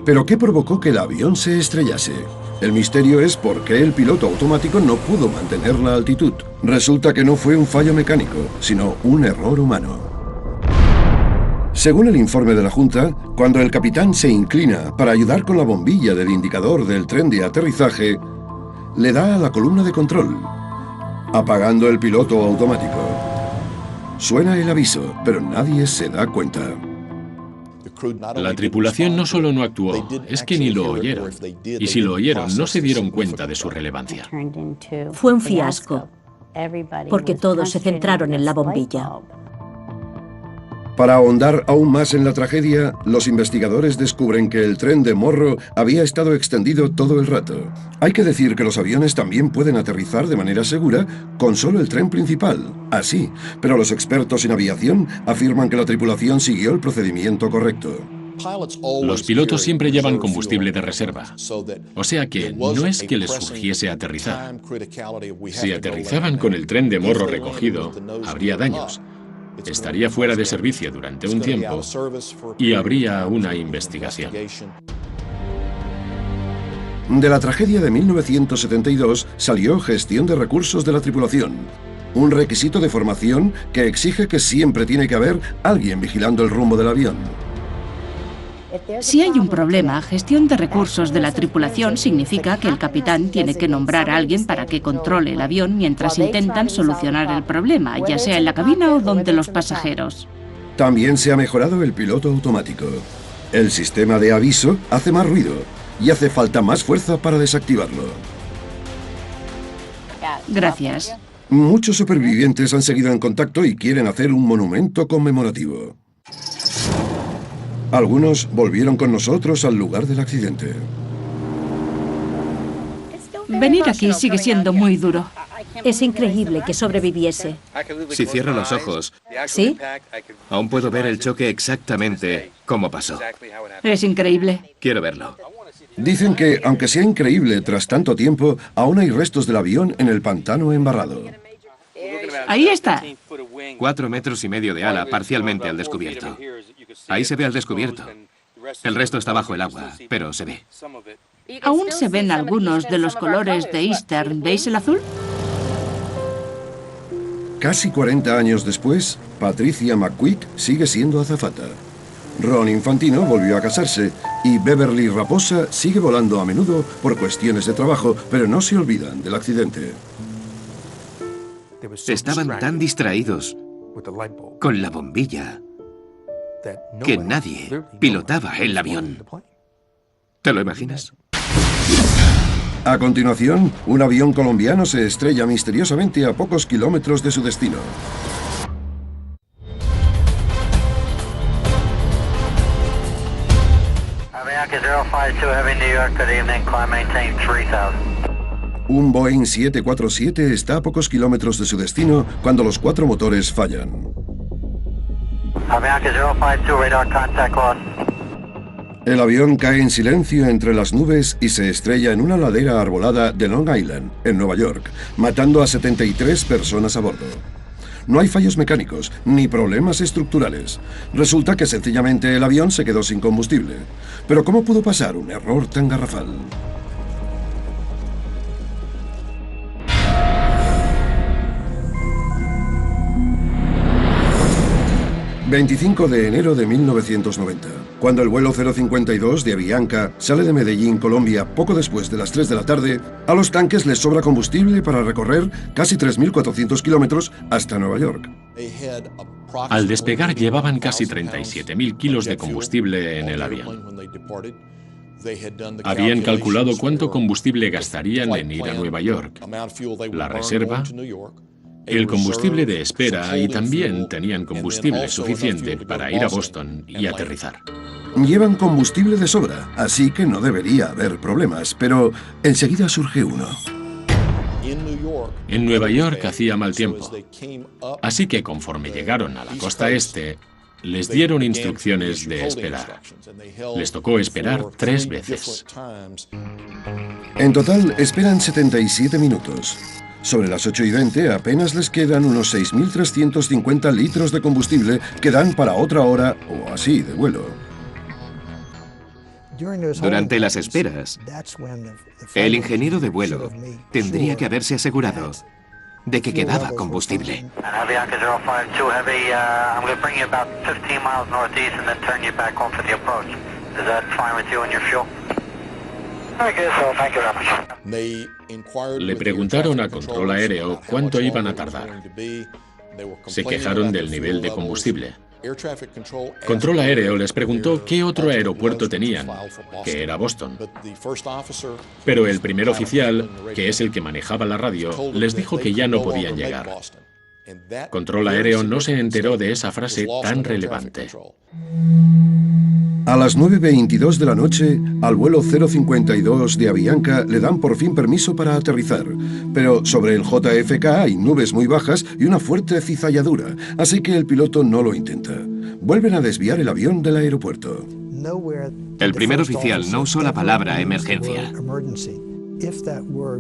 [SPEAKER 1] ¿Pero qué provocó que el avión se estrellase? El misterio es por qué el piloto automático no pudo mantener la altitud. Resulta que no fue un fallo mecánico, sino un error humano. Según el informe de la Junta, cuando el capitán se inclina para ayudar con la bombilla del indicador del tren de aterrizaje, le da a la columna de control, apagando el piloto automático. Suena el aviso, pero nadie se da cuenta.
[SPEAKER 4] La tripulación no solo no actuó, es que ni lo oyeron. Y si lo oyeron, no se dieron cuenta de su relevancia.
[SPEAKER 11] Fue un fiasco, porque todos se centraron en la bombilla.
[SPEAKER 1] Para ahondar aún más en la tragedia, los investigadores descubren que el tren de Morro había estado extendido todo el rato. Hay que decir que los aviones también pueden aterrizar de manera segura con solo el tren principal, así, pero los expertos en aviación afirman que la tripulación siguió el procedimiento correcto.
[SPEAKER 4] Los pilotos siempre llevan combustible de reserva, o sea que no es que les surgiese aterrizar. Si aterrizaban con el tren de Morro recogido, habría daños. Estaría fuera de servicio durante un tiempo y habría una investigación.
[SPEAKER 1] De la tragedia de 1972 salió gestión de recursos de la tripulación, un requisito de formación que exige que siempre tiene que haber alguien vigilando el rumbo del avión.
[SPEAKER 9] Si hay un problema, gestión de recursos de la tripulación significa que el capitán tiene que nombrar a alguien para que controle el avión mientras intentan solucionar el problema, ya sea en la cabina o donde los pasajeros.
[SPEAKER 1] También se ha mejorado el piloto automático. El sistema de aviso hace más ruido y hace falta más fuerza para desactivarlo.
[SPEAKER 9] Gracias.
[SPEAKER 1] Muchos supervivientes han seguido en contacto y quieren hacer un monumento conmemorativo. Algunos volvieron con nosotros al lugar del accidente.
[SPEAKER 9] Venir aquí sigue siendo muy duro.
[SPEAKER 11] Es increíble que sobreviviese.
[SPEAKER 7] Si cierro los ojos,
[SPEAKER 11] ¿Sí?
[SPEAKER 7] aún puedo ver el choque exactamente cómo pasó.
[SPEAKER 9] Es increíble.
[SPEAKER 7] Quiero verlo.
[SPEAKER 1] Dicen que, aunque sea increíble tras tanto tiempo, aún hay restos del avión en el pantano embarrado.
[SPEAKER 9] Ahí está.
[SPEAKER 7] 4,5 metros de ala parcialmente al descubierto. Ahí se ve al descubierto. El resto está bajo el agua, pero se ve.
[SPEAKER 9] Aún se ven algunos de los colores de Eastern. ¿Veis el azul?
[SPEAKER 1] Casi 40 años después, Patricia McQuick sigue siendo azafata. Ron Infantino volvió a casarse y Beverly Raposa sigue volando a menudo por cuestiones de trabajo, pero no se olvidan del accidente.
[SPEAKER 7] Estaban tan distraídos con la bombilla que nadie pilotaba el avión. ¿Te lo imaginas?
[SPEAKER 1] A continuación, un avión colombiano se estrella misteriosamente a pocos kilómetros de su destino.
[SPEAKER 10] Avianca 052 Heavy New York, good evening, climb maintain 3000.
[SPEAKER 1] Un Boeing 747 está a pocos kilómetros de su destino cuando los 4 motores fallan.
[SPEAKER 10] Avianca 052 radar contact lost.
[SPEAKER 1] El avión cae en silencio entre las nubes y se estrella en una ladera arbolada de Long Island, en Nueva York, matando a 73 personas a bordo. No hay fallos mecánicos, ni problemas estructurales. Resulta que sencillamente el avión se quedó sin combustible. Pero ¿cómo pudo pasar un error tan garrafal? 25 de enero de 1990, cuando el vuelo 052 de Avianca sale de Medellín, Colombia, poco después de las 3 de la tarde, a los tanques les sobra combustible para recorrer casi 3.400 kilómetros hasta Nueva York.
[SPEAKER 4] Al despegar llevaban casi 37.000 kilos de combustible en el avión. Habían calculado cuánto combustible gastarían en ir a Nueva York, la reserva, el combustible de espera y también tenían combustible suficiente para ir a Boston y aterrizar.
[SPEAKER 1] Llevan combustible de sobra, así que no debería haber problemas, pero enseguida surge uno.
[SPEAKER 4] En Nueva York hacía mal tiempo, así que conforme llegaron a la costa este, les dieron instrucciones de esperar. Les tocó esperar 3 veces.
[SPEAKER 1] En total, esperan 77 minutos. Sobre las 8:20 apenas les quedan unos 6.350 litros de combustible que dan para otra hora o así de vuelo.
[SPEAKER 7] Durante las esperas, el ingeniero de vuelo tendría que haberse asegurado de que quedaba combustible.
[SPEAKER 10] Avianca 052 Heavy, I'm going to bring you about 15 miles northeast and then turn you back on for the approach. Is that fine with you and your fuel? I guess so, thank you very much.
[SPEAKER 4] Le preguntaron a control aéreo cuánto iban a tardar. Se quejaron del nivel de combustible. Control aéreo les preguntó qué otro aeropuerto tenían, que era Boston. Pero el primer oficial, que es el que manejaba la radio, les dijo que ya no podían llegar. Control aéreo no se enteró de esa frase tan relevante.
[SPEAKER 1] A las 9:22 de la noche, al vuelo 052 de Avianca le dan por fin permiso para aterrizar. Pero sobre el JFK hay nubes muy bajas y una fuerte cizalladura, así que el piloto no lo intenta. Vuelven a desviar el avión del aeropuerto.
[SPEAKER 7] El primer oficial no usó la palabra emergencia.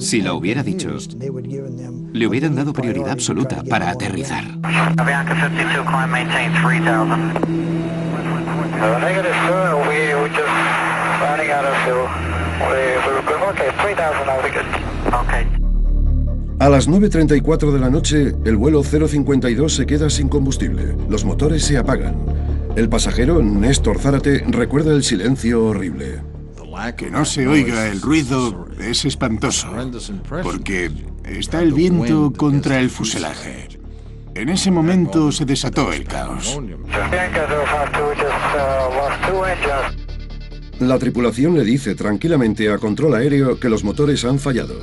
[SPEAKER 7] Si lo hubiera dicho, le hubieran dado prioridad absoluta para aterrizar.
[SPEAKER 10] Avianca 52, climb maintain 3000. Negative, sir. We just running out of fuel. We're good. Okay, 3000 now, we're good. Okay.
[SPEAKER 1] A las 9:34 de la noche, el vuelo 052 se queda sin combustible. Los motores se apagan. El pasajero, Néstor Zárate, recuerda el silencio horrible.
[SPEAKER 5] Que no se oiga el ruido es espantoso, porque está el viento contra el fuselaje. En ese momento se desató el caos.
[SPEAKER 1] La tripulación le dice tranquilamente a control aéreo que los motores han fallado.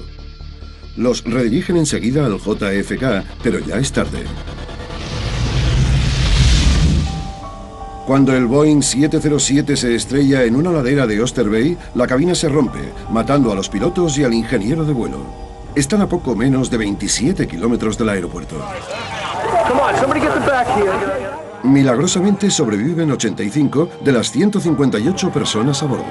[SPEAKER 1] Los redirigen enseguida al JFK, pero ya es tarde. Cuando el Boeing 707 se estrella en una ladera de Oyster Bay, la cabina se rompe, matando a los pilotos y al ingeniero de vuelo. Están a poco menos de 27 kilómetros del aeropuerto. Milagrosamente sobreviven 85 de las 158 personas a bordo.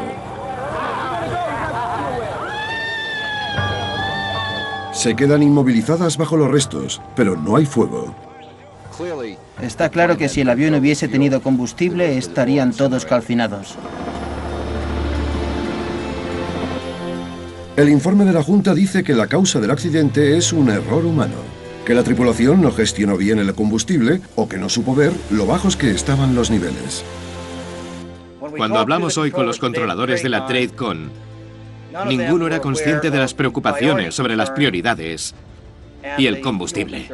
[SPEAKER 1] Se quedan inmovilizadas bajo los restos, pero no hay fuego.
[SPEAKER 2] Está claro que si el avión hubiese tenido combustible, estarían todos calcinados.
[SPEAKER 1] El informe de la Junta dice que la causa del accidente es un error humano, que la tripulación no gestionó bien el combustible o que no supo ver lo bajos que estaban los niveles.
[SPEAKER 7] Cuando hablamos hoy con los controladores de la TradeCon, ninguno era consciente de las preocupaciones sobre las prioridades y el combustible.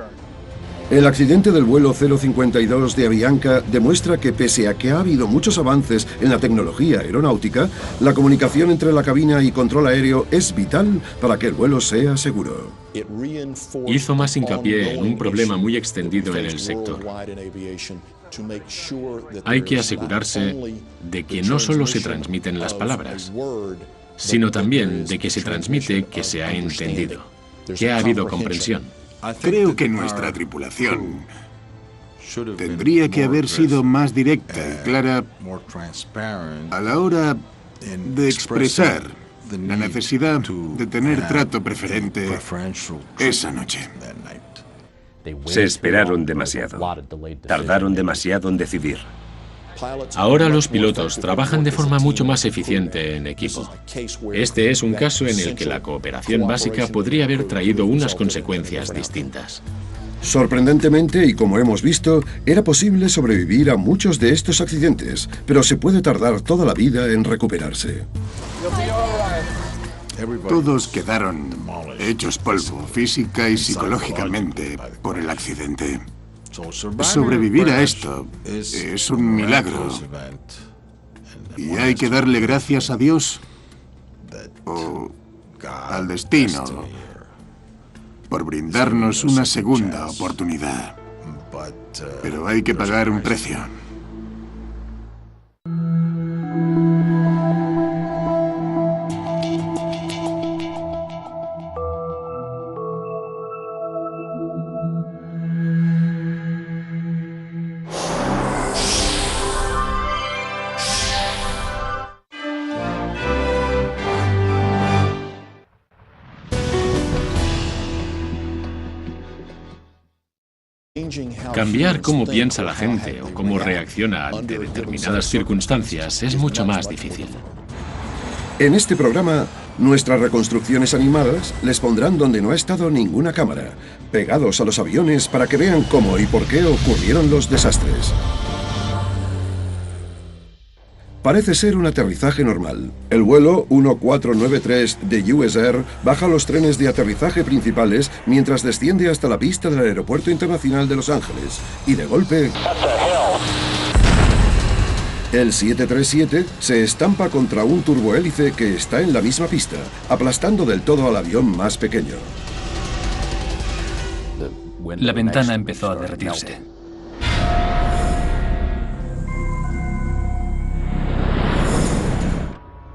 [SPEAKER 1] El accidente del vuelo 052 de Avianca demuestra que pese a que ha habido muchos avances en la tecnología aeronáutica, la comunicación entre la cabina y control aéreo es vital para que el vuelo sea seguro.
[SPEAKER 4] Hizo más hincapié en un problema muy extendido en el sector. Hay que asegurarse de que no solo se transmiten las palabras, sino también de que se transmite que se ha entendido, que ha habido comprensión.
[SPEAKER 5] Creo que nuestra tripulación tendría que haber sido más directa y clara a la hora de expresar la necesidad de tener trato preferente esa noche.
[SPEAKER 3] Se esperaron demasiado. Tardaron demasiado en decidir.
[SPEAKER 4] Ahora los pilotos trabajan de forma mucho más eficiente en equipo. Este es un caso en el que la cooperación básica podría haber traído unas consecuencias distintas.
[SPEAKER 1] Sorprendentemente, y como hemos visto, era posible sobrevivir a muchos de estos accidentes, pero se puede tardar toda la vida en recuperarse.
[SPEAKER 5] Todos quedaron hechos polvo, física y psicológicamente, por el accidente. Sobrevivir a esto es un milagro. Y hay que darle gracias a Dios o al destino por brindarnos una segunda oportunidad. Pero hay que pagar un precio.
[SPEAKER 4] Cambiar cómo piensa la gente o cómo reacciona ante determinadas circunstancias es mucho más difícil.
[SPEAKER 1] En este programa, nuestras reconstrucciones animadas les pondrán donde no ha estado ninguna cámara, pegados a los aviones para que vean cómo y por qué ocurrieron los desastres. Parece ser un aterrizaje normal. El vuelo 1493 de US Air baja los trenes de aterrizaje principales mientras desciende hasta la pista del Aeropuerto Internacional de Los Ángeles. Y de golpe, el 737 se estampa contra un turbohélice que está en la misma pista, aplastando del todo al avión más pequeño.
[SPEAKER 6] La ventana empezó a derretirse.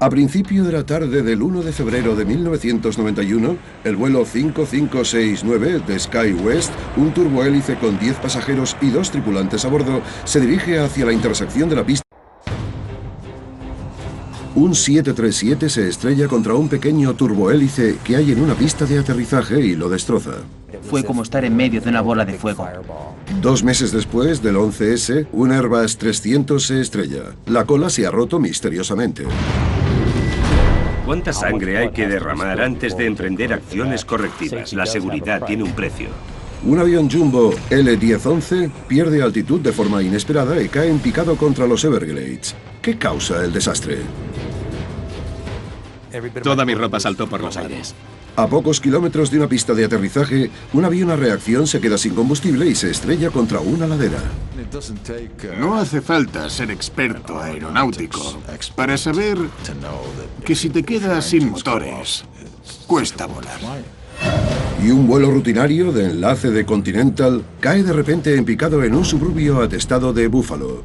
[SPEAKER 1] A principio de la tarde del 1 de febrero de 1991, el vuelo 5569 de SkyWest, un turbohélice con 10 pasajeros y 2 tripulantes a bordo, se dirige hacia la intersección de la pista. Un 737 se estrella contra un pequeño turbohélice que hay en una pista de aterrizaje y lo destroza.
[SPEAKER 2] Fue como estar en medio de una bola de fuego.
[SPEAKER 1] 2 meses después del 11S, un Airbus 300 se estrella. La cola se ha roto misteriosamente.
[SPEAKER 3] ¿Cuánta sangre hay que derramar antes de emprender acciones correctivas? La seguridad tiene un precio.
[SPEAKER 1] Un avión jumbo L-1011 pierde altitud de forma inesperada y cae en picado contra los Everglades. ¿Qué causa el desastre?
[SPEAKER 7] Toda mi ropa saltó por los aires.
[SPEAKER 1] A pocos kilómetros de una pista de aterrizaje, un avión a reacción se queda sin combustible y se estrella contra una ladera.
[SPEAKER 5] No hace falta ser experto aeronáutico para saber que si te quedas sin motores, cuesta volar.
[SPEAKER 1] Y un vuelo rutinario de enlace de Continental cae de repente en picado en un suburbio atestado de Buffalo.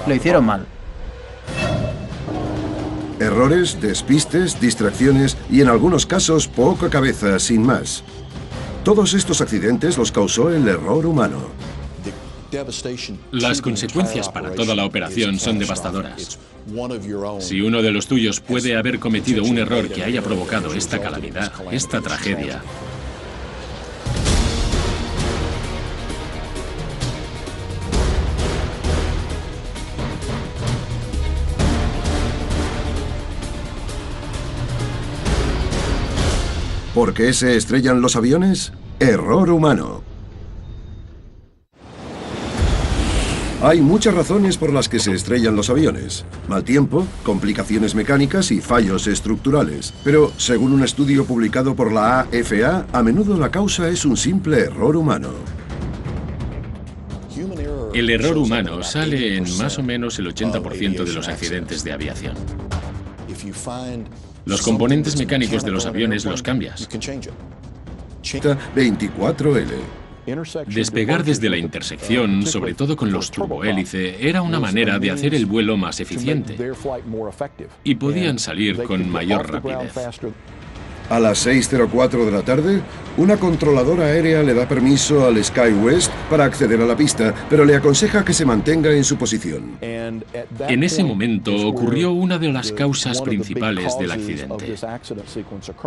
[SPEAKER 2] Lo hicieron mal.
[SPEAKER 1] Errores, despistes, distracciones y en algunos casos poca cabeza, sin más. Todos estos accidentes los causó el error humano.
[SPEAKER 4] Las consecuencias para toda la operación son devastadoras. Si uno de los tuyos puede haber cometido un error que haya provocado esta calamidad, esta tragedia,
[SPEAKER 1] ¿por qué se estrellan los aviones? Error humano. Hay muchas razones por las que se estrellan los aviones. Mal tiempo, complicaciones mecánicas y fallos estructurales. Pero, según un estudio publicado por la AFA, a menudo la causa es un simple error humano.
[SPEAKER 4] el error humano sale en más o menos el 80% de los accidentes de aviación. Los componentes mecánicos de los aviones los cambias.
[SPEAKER 1] 24L.
[SPEAKER 4] Despegar desde la intersección, sobre todo con los turbohélice, era una manera de hacer el vuelo más eficiente y podían salir con mayor rapidez.
[SPEAKER 1] A las 6:04 de la tarde, una controladora aérea le da permiso al SkyWest para acceder a la pista, pero le aconseja que se mantenga en su posición.
[SPEAKER 4] En ese momento ocurrió una de las causas principales del accidente.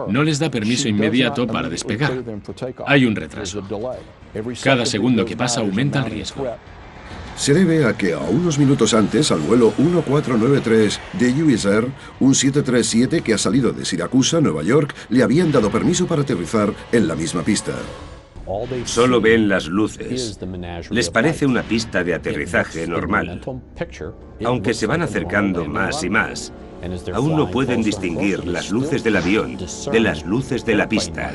[SPEAKER 4] No les da permiso inmediato para despegar. Hay un retraso. Cada segundo que pasa aumenta el riesgo.
[SPEAKER 1] Se debe a que a unos minutos antes, al vuelo 1493 de US Air, un 737 que ha salido de Siracusa, Nueva York, le habían dado permiso para aterrizar en la misma pista.
[SPEAKER 3] Solo ven las luces. Les parece una pista de aterrizaje normal. Aunque se van acercando más y más, aún no pueden distinguir las luces del avión de las luces de la pista.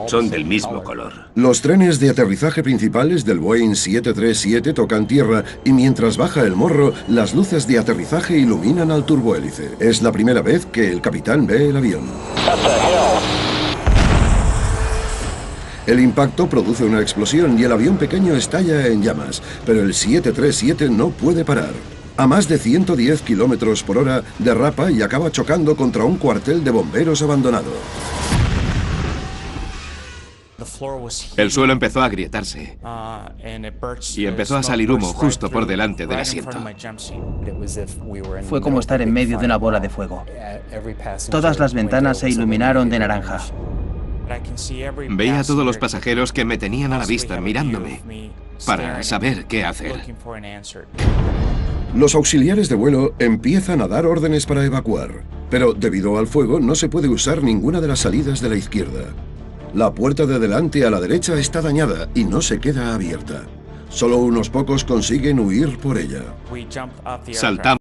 [SPEAKER 3] Son del mismo color.
[SPEAKER 1] Los trenes de aterrizaje principales del Boeing 737 tocan tierra y mientras baja el morro, las luces de aterrizaje iluminan al turbohélice. Es la primera vez que el capitán ve el avión. El impacto produce una explosión y el avión pequeño estalla en llamas, pero el 737 no puede parar. A más de 110 kilómetros por hora, derrapa y acaba chocando contra un cuartel de bomberos abandonado.
[SPEAKER 7] El suelo empezó a agrietarse y empezó a salir humo justo por delante del asiento.
[SPEAKER 2] Fue como estar en medio de una bola de fuego. Todas las ventanas se iluminaron de naranja.
[SPEAKER 7] Veía a todos los pasajeros que me tenían a la vista, mirándome, para saber qué hacer.
[SPEAKER 1] Los auxiliares de vuelo empiezan a dar órdenes para evacuar, pero debido al fuego no se puede usar ninguna de las salidas de la izquierda. La puerta de delante a la derecha está dañada y no se queda abierta. Solo unos pocos consiguen huir por ella.
[SPEAKER 7] Saltamos